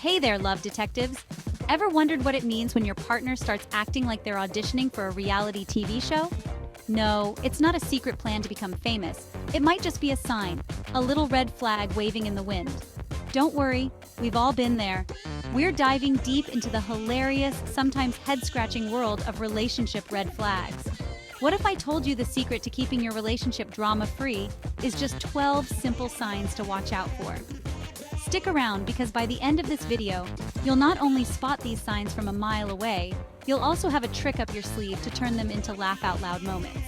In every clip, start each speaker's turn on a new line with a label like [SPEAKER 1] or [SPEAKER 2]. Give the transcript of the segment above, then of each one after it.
[SPEAKER 1] Hey there, love detectives. Ever wondered what it means when your partner starts acting like they're auditioning for a reality TV show? No, it's not a secret plan to become famous. It might just be a sign, a little red flag waving in the wind. Don't worry, we've all been there. We're diving deep into the hilarious, sometimes head-scratching world of relationship red flags. What if I told you the secret to keeping your relationship drama-free is just 12 simple signs to watch out for? Stick around because by the end of this video, you'll not only spot these signs from a mile away, you'll also have a trick up your sleeve to turn them into laugh-out-loud moments.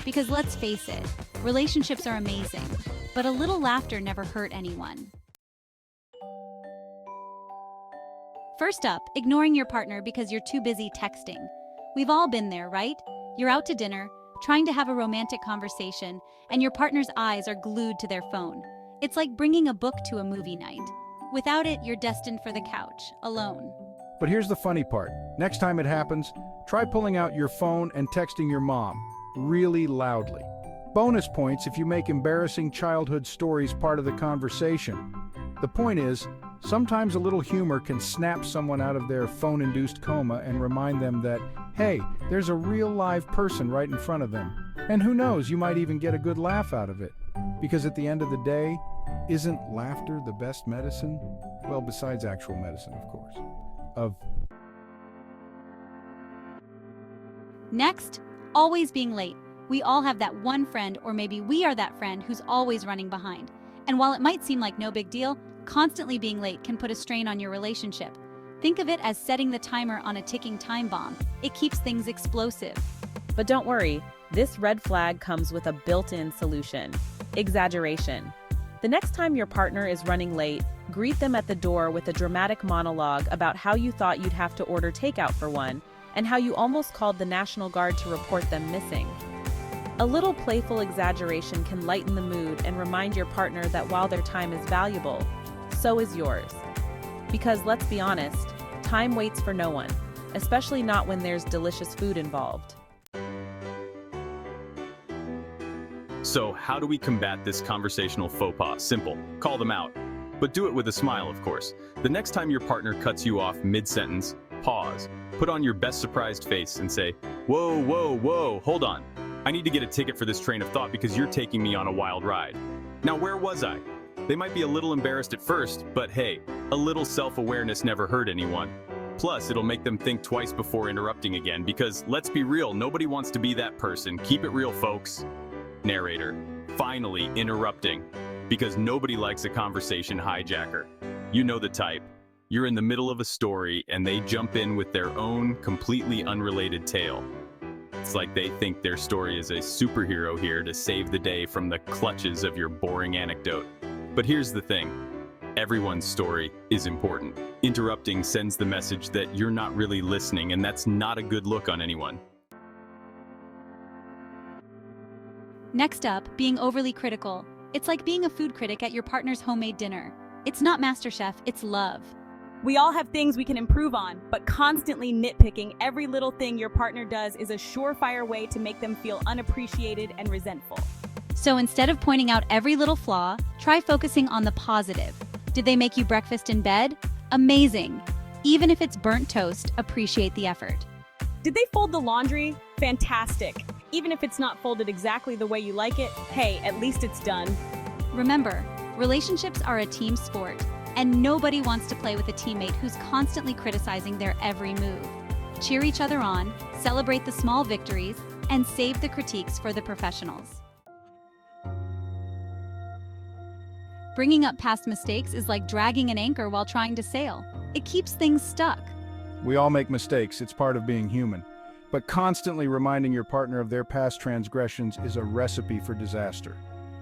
[SPEAKER 1] Because let's face it, relationships are amazing, but a little laughter never hurt anyone. First up, ignoring your partner because you're too busy texting. We've all been there, right? You're out to dinner, trying to have a romantic conversation, and your partner's eyes are glued to their phone. It's like bringing a book to a movie night. Without it, you're destined for the couch, alone.
[SPEAKER 2] But here's the funny part. Next time it happens, try pulling out your phone and texting your mom, really loudly. Bonus points if you make embarrassing childhood stories part of the conversation. The point is, sometimes a little humor can snap someone out of their phone-induced coma and remind them that, hey, there's a real live person right in front of them. And who knows, you might even get a good laugh out of it. Because at the end of the day, isn't laughter the best medicine? Well, besides actual medicine, of course.
[SPEAKER 1] Next, always being late. We all have that one friend, or maybe we are that friend who's always running behind. And while it might seem like no big deal, constantly being late can put a strain on your relationship. Think of it as setting the timer on a ticking time bomb. It keeps things explosive.
[SPEAKER 3] But don't worry, this red flag comes with a built-in solution: exaggeration. The next time your partner is running late, greet them at the door with a dramatic monologue about how you thought you'd have to order takeout for one, and how you almost called the National Guard to report them missing. A little playful exaggeration can lighten the mood and remind your partner that while their time is valuable, so is yours. Because let's be honest, time waits for no one, especially not when there's delicious food involved.
[SPEAKER 4] So how do we combat this conversational faux pas? Simple. Call them out. But do it with a smile, of course. The next time your partner cuts you off mid-sentence, pause. Put on your best surprised face and say, "Whoa, whoa, whoa, hold on. I need to get a ticket for this train of thought because you're taking me on a wild ride. Now, where was I?" They might be a little embarrassed at first, but hey, a little self-awareness never hurt anyone. Plus, it'll make them think twice before interrupting again because, let's be real, nobody wants to be that person. Keep it real, folks. Narrator, finally interrupting, because nobody likes a conversation hijacker. You know the type. You're in the middle of a story and they jump in with their own completely unrelated tale. It's like they think their story is a superhero here to save the day from the clutches of your boring anecdote. But here's the thing. Everyone's story is important. Interrupting sends the message that you're not really listening, and that's not a good look on anyone.
[SPEAKER 1] Next up, being overly critical. It's like being a food critic at your partner's homemade dinner. It's not MasterChef, it's love.
[SPEAKER 5] We all have things we can improve on, but constantly nitpicking every little thing your partner does is a surefire way to make them feel unappreciated and resentful.
[SPEAKER 1] So instead of pointing out every little flaw, try focusing on the positive. Did they make you breakfast in bed? Amazing. Even if it's burnt toast, appreciate the effort.
[SPEAKER 5] Did they fold the laundry? Fantastic. Even if it's not folded exactly the way you like it, hey, at least it's done.
[SPEAKER 1] Remember, relationships are a team sport, and nobody wants to play with a teammate who's constantly criticizing their every move. Cheer each other on, celebrate the small victories, and save the critiques for the professionals. Bringing up past mistakes is like dragging an anchor while trying to sail. It keeps things stuck.
[SPEAKER 2] We all make mistakes, it's part of being human. But constantly reminding your partner of their past transgressions is a recipe for disaster.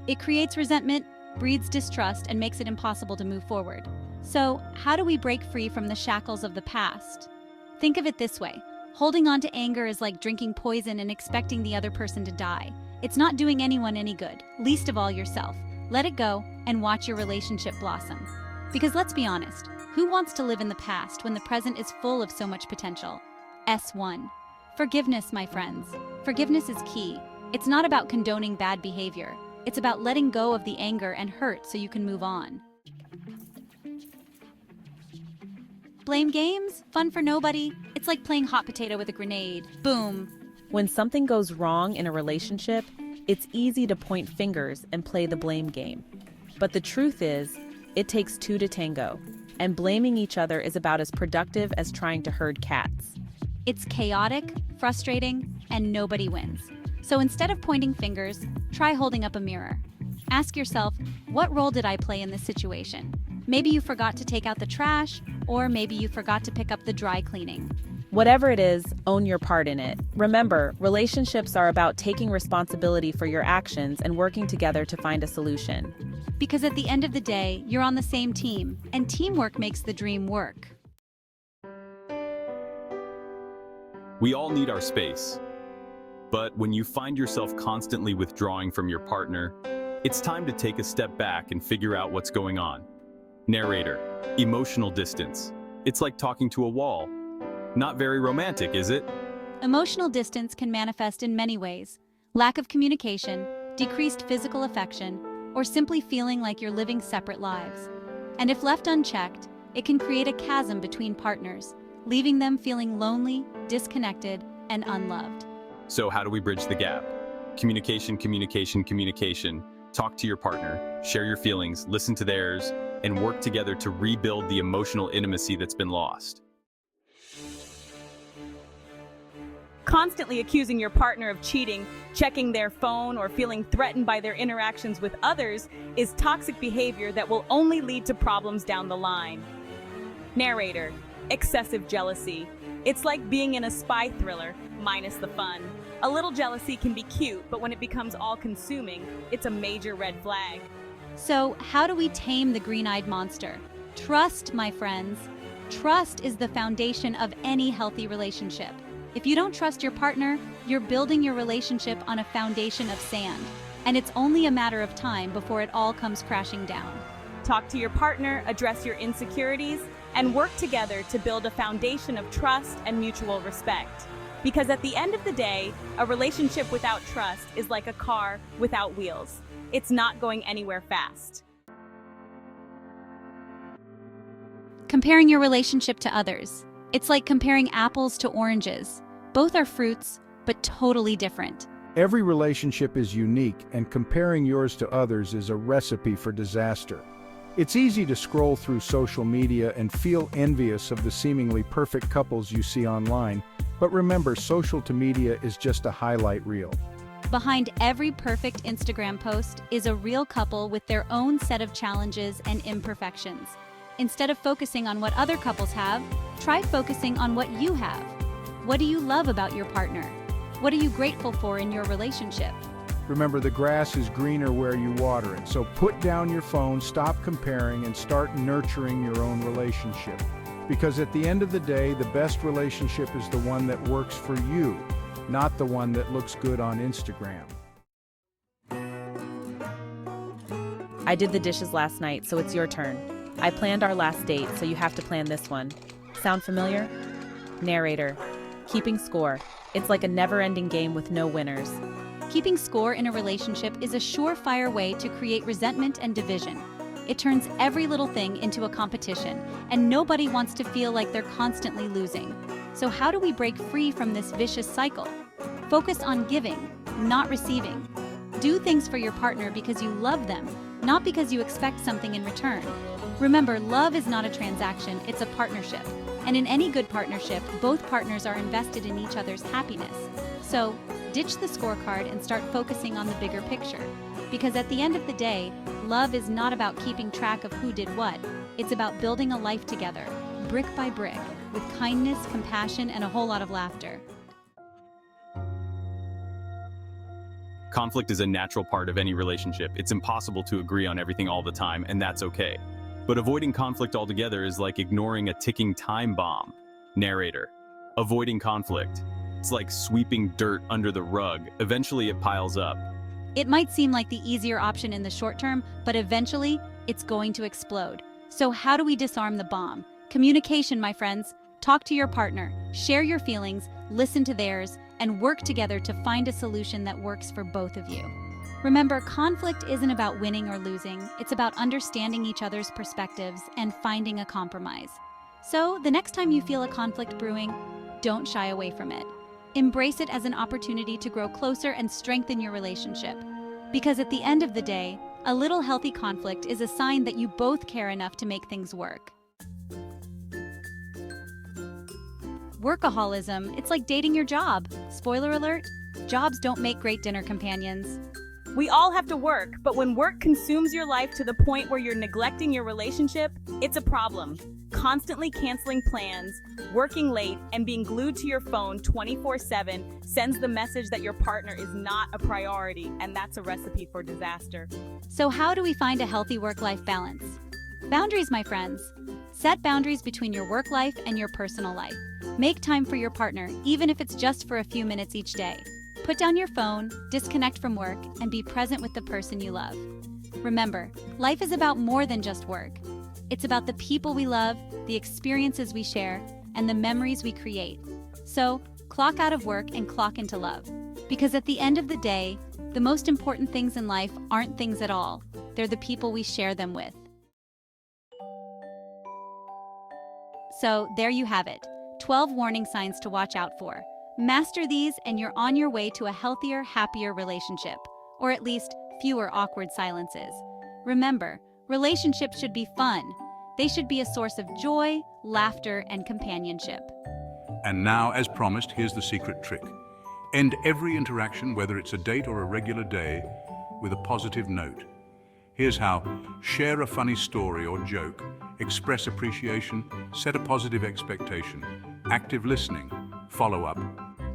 [SPEAKER 1] It creates resentment, breeds distrust, and makes it impossible to move forward. So, how do we break free from the shackles of the past? Think of it this way. Holding on to anger is like drinking poison and expecting the other person to die. It's not doing anyone any good, least of all yourself. Let it go and watch your relationship blossom. Because let's be honest, who wants to live in the past when the present is full of so much potential? S1. Forgiveness, my friends. Forgiveness is key. It's not about condoning bad behavior. It's about letting go of the anger and hurt so you can move on. Blame games? Fun for nobody. It's like playing hot potato with a grenade. Boom.
[SPEAKER 3] When something goes wrong in a relationship, it's easy to point fingers and play the blame game. But the truth is, it takes two to tango, and blaming each other is about as productive as trying to herd cats.
[SPEAKER 1] It's chaotic, frustrating, and nobody wins. So instead of pointing fingers, try holding up a mirror. Ask yourself, what role did I play in this situation? Maybe you forgot to take out the trash, or maybe you forgot to pick up the dry cleaning.
[SPEAKER 3] Whatever it is, own your part in it. Remember, relationships are about taking responsibility for your actions and working together to find a solution.
[SPEAKER 1] Because at the end of the day, you're on the same team, and teamwork makes the dream work.
[SPEAKER 4] We all need our space. But when you find yourself constantly withdrawing from your partner, it's time to take a step back and figure out what's going on. Narrator, emotional distance. It's like talking to a wall. Not very romantic, is it?
[SPEAKER 1] Emotional distance can manifest in many ways. Lack of communication, decreased physical affection, or simply feeling like you're living separate lives. And if left unchecked, it can create a chasm between partners, leaving them feeling lonely, disconnected, and unloved.
[SPEAKER 4] So how do we bridge the gap? Communication, communication, communication. Talk to your partner, share your feelings, listen to theirs, and work together to rebuild the emotional intimacy that's been lost.
[SPEAKER 5] Constantly accusing your partner of cheating, checking their phone, or feeling threatened by their interactions with others is toxic behavior that will only lead to problems down the line. Narrator, excessive jealousy. It's like being in a spy thriller, minus the fun. A little jealousy can be cute, but when it becomes all-consuming, it's a major red flag.
[SPEAKER 1] So, how do we tame the green-eyed monster? Trust, my friends. Trust is the foundation of any healthy relationship. If you don't trust your partner, you're building your relationship on a foundation of sand, and it's only a matter of time before it all comes crashing down.
[SPEAKER 5] Talk to your partner, address your insecurities, and work together to build a foundation of trust and mutual respect. Because at the end of the day, a relationship without trust is like a car without wheels. It's not going anywhere fast.
[SPEAKER 1] Comparing your relationship to others. It's like comparing apples to oranges. Both are fruits, but totally different.
[SPEAKER 2] Every relationship is unique, and comparing yours to others is a recipe for disaster. It's easy to scroll through social media and feel envious of the seemingly perfect couples you see online, but remember, social media is just a highlight reel.
[SPEAKER 1] Behind every perfect Instagram post is a real couple with their own set of challenges and imperfections. Instead of focusing on what other couples have, try focusing on what you have. What do you love about your partner? What are you grateful for in your relationship?
[SPEAKER 2] Remember, the grass is greener where you water it, so put down your phone, stop comparing, and start nurturing your own relationship. Because at the end of the day, the best relationship is the one that works for you, not the one that looks good on Instagram.
[SPEAKER 3] I did the dishes last night, so it's your turn. I planned our last date, so you have to plan this one. Sound familiar? Narrator, keeping score. It's like a never-ending game with no winners.
[SPEAKER 1] Keeping score in a relationship is a surefire way to create resentment and division. It turns every little thing into a competition, and nobody wants to feel like they're constantly losing. So how do we break free from this vicious cycle? Focus on giving, not receiving. Do things for your partner because you love them, not because you expect something in return. Remember, love is not a transaction, it's a partnership. And in any good partnership, both partners are invested in each other's happiness. So, ditch the scorecard and start focusing on the bigger picture. Because at the end of the day, love is not about keeping track of who did what. It's about building a life together, brick by brick, with kindness, compassion, and a whole lot of laughter.
[SPEAKER 4] Conflict is a natural part of any relationship. It's impossible to agree on everything all the time, and that's okay. But avoiding conflict altogether is like ignoring a ticking time bomb. Narrator, avoiding conflict. It's like sweeping dirt under the rug. Eventually it piles up.
[SPEAKER 1] It might seem like the easier option in the short term, but eventually it's going to explode. So how do we disarm the bomb? Communication, my friends. Talk to your partner, share your feelings, listen to theirs, and work together to find a solution that works for both of you. Remember, conflict isn't about winning or losing. It's about understanding each other's perspectives and finding a compromise. So, the next time you feel a conflict brewing, don't shy away from it. Embrace it as an opportunity to grow closer and strengthen your relationship. Because at the end of the day, a little healthy conflict is a sign that you both care enough to make things work. Workaholism, it's like dating your job. Spoiler alert, jobs don't make great dinner companions.
[SPEAKER 5] We all have to work, but when work consumes your life to the point where you're neglecting your relationship, it's a problem. Constantly canceling plans, working late, and being glued to your phone 24/7 sends the message that your partner is not a priority, and that's a recipe for disaster.
[SPEAKER 1] So how do we find a healthy work-life balance? Boundaries, my friends. Set boundaries between your work life and your personal life. Make time for your partner, even if it's just for a few minutes each day. Put down your phone, disconnect from work, and be present with the person you love. Remember, life is about more than just work. It's about the people we love, the experiences we share, and the memories we create. So, clock out of work and clock into love. Because at the end of the day, the most important things in life aren't things at all. They're the people we share them with. So, there you have it. 12 warning signs to watch out for. Master these and you're on your way to a healthier, happier relationship. Or at least, fewer awkward silences. Remember, relationships should be fun. They should be a source of joy, laughter, and companionship.
[SPEAKER 6] And now, as promised, here's the secret trick. End every interaction, whether it's a date or a regular day, with a positive note. Here's how. Share a funny story or joke, express appreciation, set a positive expectation, active listening, follow up.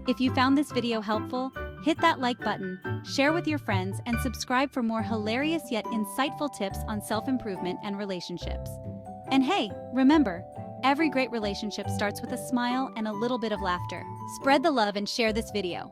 [SPEAKER 1] If you found this video helpful, hit that like button, share with your friends, and subscribe for more hilarious yet insightful tips on self-improvement and relationships. And hey, remember, every great relationship starts with a smile and a little bit of laughter. Spread the love and share this video.